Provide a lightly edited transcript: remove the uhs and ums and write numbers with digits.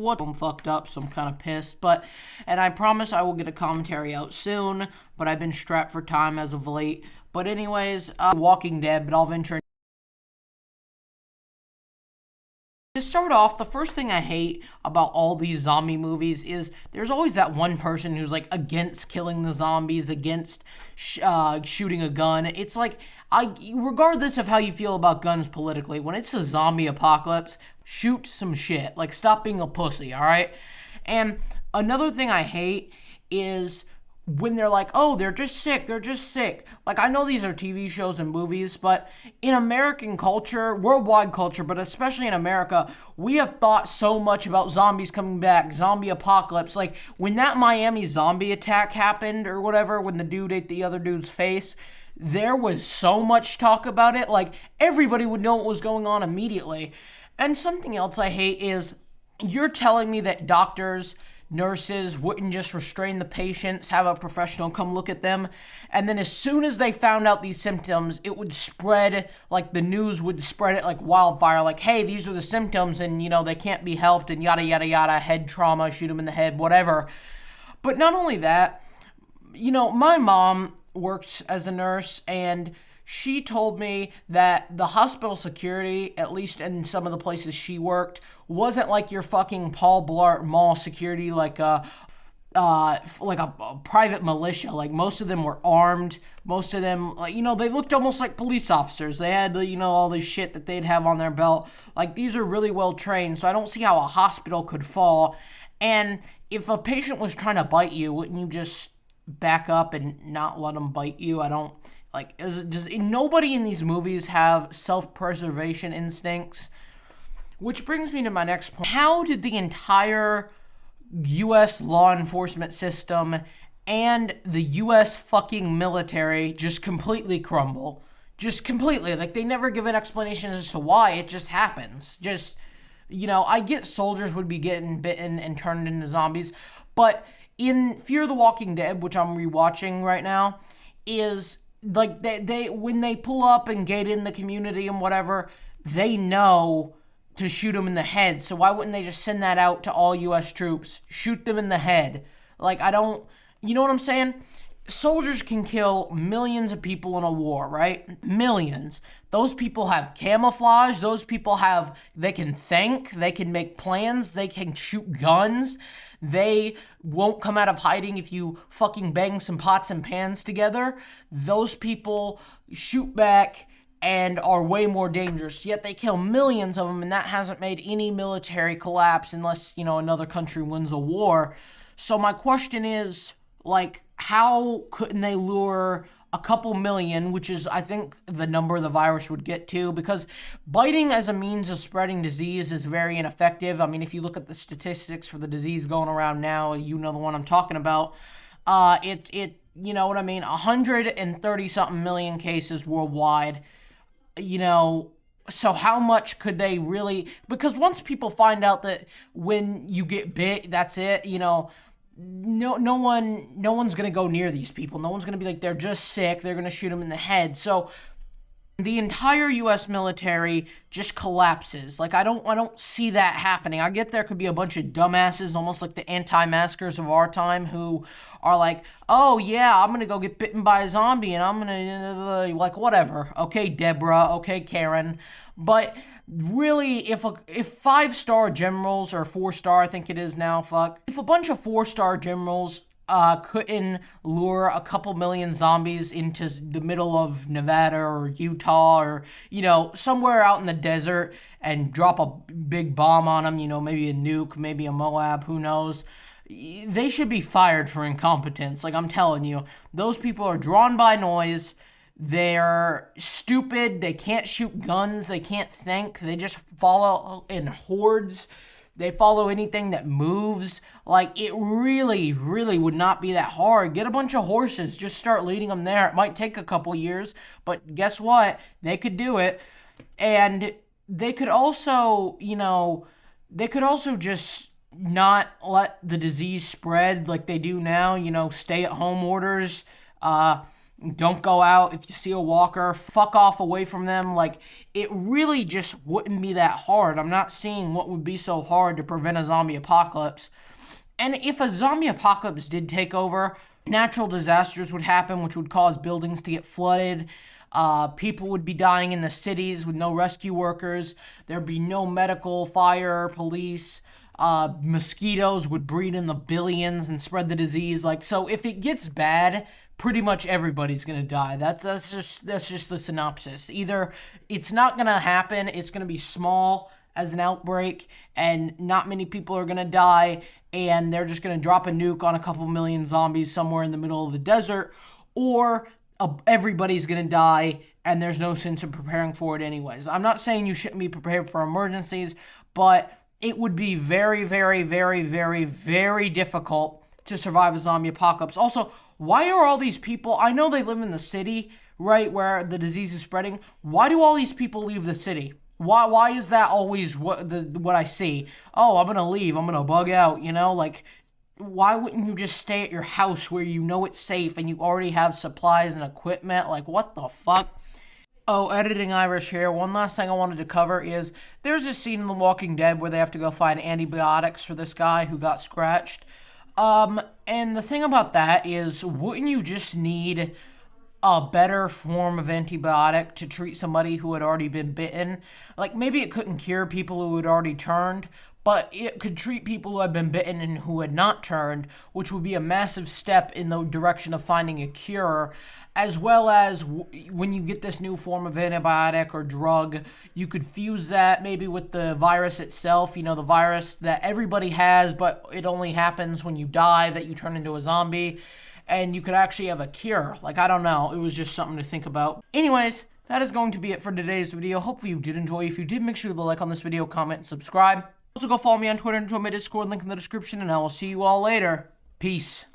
what? I'm fucked up, so I'm kind of pissed. And I promise I will get a commentary out soon, but I've been strapped for time as of late. But anyways, Walking Dead, but I'll venture. To start off, the first thing I hate about all these zombie movies is there's always that one person who's like against killing the zombies, against shooting a gun. It's like, regardless of how you feel about guns politically, when it's a zombie apocalypse, shoot some shit. Like, stop being a pussy, all right? And another thing I hate is when they're like, oh, they're just sick. Like, I know these are TV shows and movies, but in American culture, worldwide culture, but especially in America, we have thought so much about zombies coming back, zombie apocalypse. Like, when that Miami zombie attack happened or whatever, when the dude ate the other dude's face, there was so much talk about it. Like, everybody would know what was going on immediately. And something else I hate is you're telling me that doctors, nurses wouldn't just restrain the patients, have a professional come look at them, and then as soon as they found out these symptoms, it would spread, like the news would spread it like wildfire, like, hey, these are the symptoms, and, they can't be helped, and yada, yada, yada, head trauma, shoot them in the head, whatever. But not only that, my mom works as a nurse, and she told me that the hospital security, at least in some of the places she worked, wasn't like your fucking Paul Blart Mall security, like a private militia. Like, most of them were armed. Most of them, they looked almost like police officers. They had, all this shit that they'd have on their belt. Like, these are really well trained, so I don't see how a hospital could fall. And if a patient was trying to bite you, wouldn't you just back up and not let them bite you? Does nobody in these movies have self-preservation instincts? Which brings me to my next point. How did the entire U.S. law enforcement system and the U.S. fucking military just completely crumble? Just completely. Like, they never give an explanation as to why. It just happens. I get soldiers would be getting bitten and turned into zombies, but in Fear the Walking Dead, which I'm rewatching right now, is like they when they pull up and get in the community and whatever, they know to shoot them in the head. So why wouldn't they just send that out to all U.S. troops? Shoot them in the head. Like, you know what I'm saying? Soldiers can kill millions of people in a war, right? Millions. Those people have camouflage. Those people they can think. They can make plans. They can shoot guns. They won't come out of hiding if you fucking bang some pots and pans together. Those people shoot back and are way more dangerous, yet they kill millions of them, and that hasn't made any military collapse unless, another country wins a war. So my question is, like, how couldn't they lure a couple million, which is, I think, the number the virus would get to, because biting as a means of spreading disease is very ineffective. I mean, if you look at the statistics for the disease going around now, the one I'm talking about, you know what I mean, 130-something million cases worldwide, so how much could they really, because once people find out that when you get bit, that's it, no one's gonna go near these people. No one's gonna be like, they're just sick, they're gonna shoot them in the head. So the entire U.S. military just collapses. Like, I don't see that happening. I get there could be a bunch of dumbasses, almost like the anti-maskers of our time, who are like, oh yeah, I'm gonna go get bitten by a zombie and I'm gonna, like, whatever. Okay, Deborah. Okay, Karen. But really, if 5-star generals, or 4-star, I think it is now, if a bunch of 4-star generals couldn't lure a couple million zombies into the middle of Nevada or Utah or, somewhere out in the desert and drop a big bomb on them, maybe a nuke, maybe a Moab, who knows. They should be fired for incompetence. Like, I'm telling you, those people are drawn by noise. They're stupid. They can't shoot guns. They can't think. They just follow in hordes. They follow anything that moves. Like, it really, really would not be that hard. Get a bunch of horses. Just start leading them there. It might take a couple years, but guess what? They could do it. And they could also, just not let the disease spread like they do now. Stay-at-home orders. Don't go out. If you see a walker, fuck off away from them. Like, it really just wouldn't be that hard. I'm not seeing what would be so hard to prevent a zombie apocalypse. And if a zombie apocalypse did take over, natural disasters would happen, which would cause buildings to get flooded. People would be dying in the cities with no rescue workers. There'd be no medical, fire, police. Mosquitoes would breed in the billions and spread the disease. Like, so if it gets bad, pretty much everybody's gonna die. That's just the synopsis. Either it's not gonna happen, it's gonna be small as an outbreak, and not many people are gonna die, and they're just gonna drop a nuke on a couple million zombies somewhere in the middle of the desert, or everybody's gonna die, and there's no sense in preparing for it anyways. I'm not saying you shouldn't be prepared for emergencies, but it would be very, very, very, very, very difficult to survive a zombie apocalypse. Also, why are all these people, I know they live in the city, right, where the disease is spreading. Why do all these people leave the city? Why is that always what I see? Oh, I'm gonna leave, I'm gonna bug out, you know? Like, why wouldn't you just stay at your house where you know it's safe and you already have supplies and equipment? Like, what the fuck? Oh, editing Irish here. One last thing I wanted to cover is there's this scene in The Walking Dead where they have to go find antibiotics for this guy who got scratched. And the thing about that is, wouldn't you just need a better form of antibiotic to treat somebody who had already been bitten? Like, maybe it couldn't cure people who had already turned, but it could treat people who had been bitten and who had not turned, which would be a massive step in the direction of finding a cure. As well as when you get this new form of antibiotic or drug, you could fuse that maybe with the virus itself, you know, the virus that everybody has, but it only happens when you die, that you turn into a zombie, and you could actually have a cure. Like, I don't know, it was just something to think about. Anyways, that is going to be it for today's video. Hopefully you did enjoy. If you did, make sure to like on this video, comment, and subscribe. Also, go follow me on Twitter and join my Discord, link in the description, and I will see you all later. Peace.